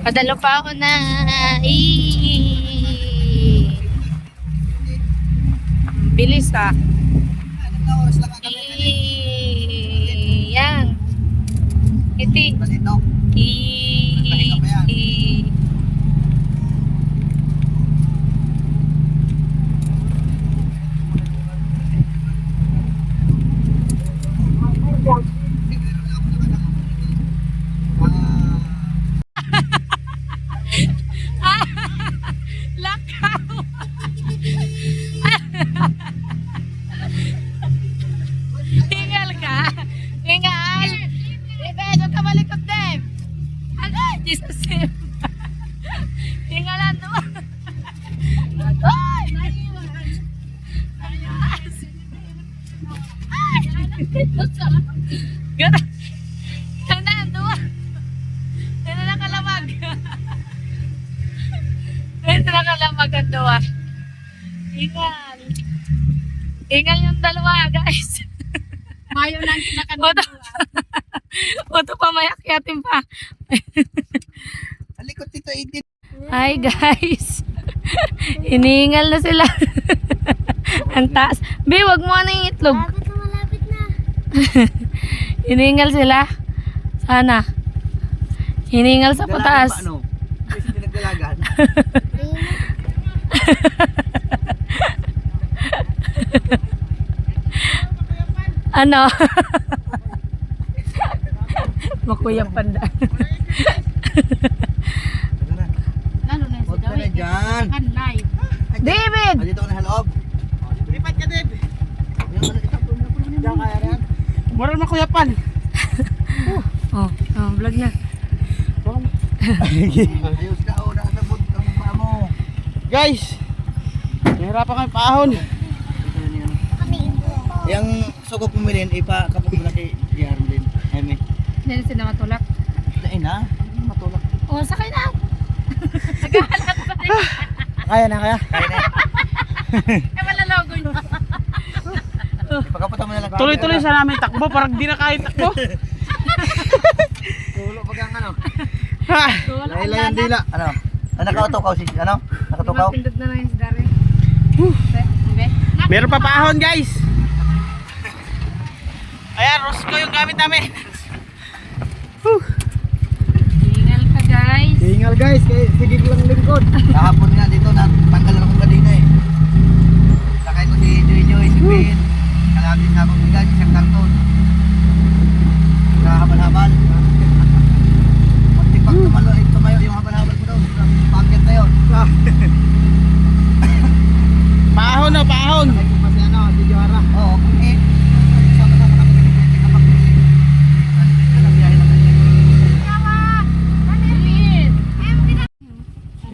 Padalo pa ako na. Bilis ah. Yan. Iti. Lakaw. Hingal ka. Hingal. Ibedo ka malikot din. Ano? Jesus. Hingalan to. Ay! Gata. Tanan to. Tanan na kalamag. Tanan na kalamag ang doa. Hingal. Hingal yung dalawa, guys. Mayo nang kinakanta. Oto pa mayakyatin pa. Alikot dito, Edith. Hi guys. Iniingal na sila. Ang taas. Be, wag mo na yung itlog. Malapit na, malapit na. Iniingal sila. Sana. Iniingal sa pataas. Ano? Kasi pinagdalagan. Ano? Makuyang panda. Lalo na si Huwag ka na David. dyan. Kan live. David! Dito ka na sa loob. Lipat ka, Dave. Diyan kaya rin. Moral makuyapan. Oh, vlog na. Ayos ka, o. Nakasabot ang mukha mo. Guys, nahirapan kami paahon. Yung sugo pumilin, ipakapot mo na kay Yarm din. Eme. Hindi na sila matulak. Dahil na. Matulak. Oh, sakay na. Kaya na, kaya? Kaya na. Eh, malalogo yun. Ipakaputan mo na lang. Tuloy-tuloy sa namin takbo, parang di na kahit takbo. Tulo pag ang ano. Ha! Laila yung dila. Ano? Nakautokaw si, ano? Nakatukaw? Pindot na lang yung si Darren. Meron pa paahon, guys. Ayan, Rosco yung gamit namin. Hingal ka guys. Hingal guys, kay sige lang lingkod. Kahapon nga dito, natanggal akong kanina eh. Sakay ko si Joy, si Ben. Kalapit na akong bigas, isang karton. Habal-habal. Pag tumayo yung habal-habal ko daw. Packet na yun. Paahon na, paahon. Sakay ko pa si ano, si Joara. Oo, kung eh. Sama-sama kami pinapag. Biyahe na kami.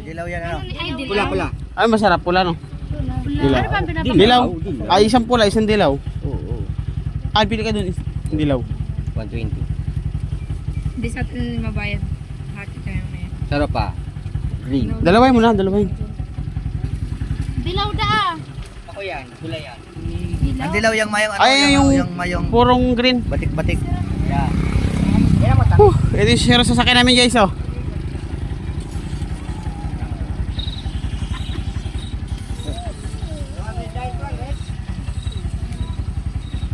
Dilaw yan ano? Pula. Ay, masarap pula, no? Dilaw. Ano ba ang pinapag- Dilaw. Ay, isang pula, isang dilaw. Oo. Ay, pili ka dun, isang dilaw. 120. Hindi sa atin mabayad. Hati tayo na yan. Sarap pa. Green. Dalaway mo na, dalaway. Dilaw da. Ako yan, gula yan. Dilaw. Ang dilaw yung mayong ano, Ay, yung mayong purong green. batik-batik. Yeah. Ito yung sira sasakyan namin, guys, oh.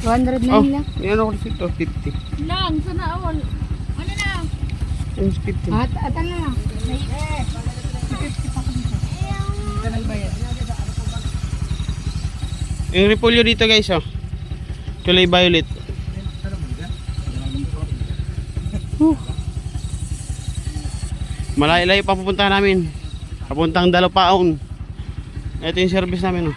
$209 Oh, lang. yan ako dito, 50. Lang, sana all. Ano na? Yung 50. At ano na. Yung repolyo dito, guys, oh. Kulay violet. Malayo-layo pa pupuntahan namin. Papuntang Dalapaon. Ito yung service namin, oh.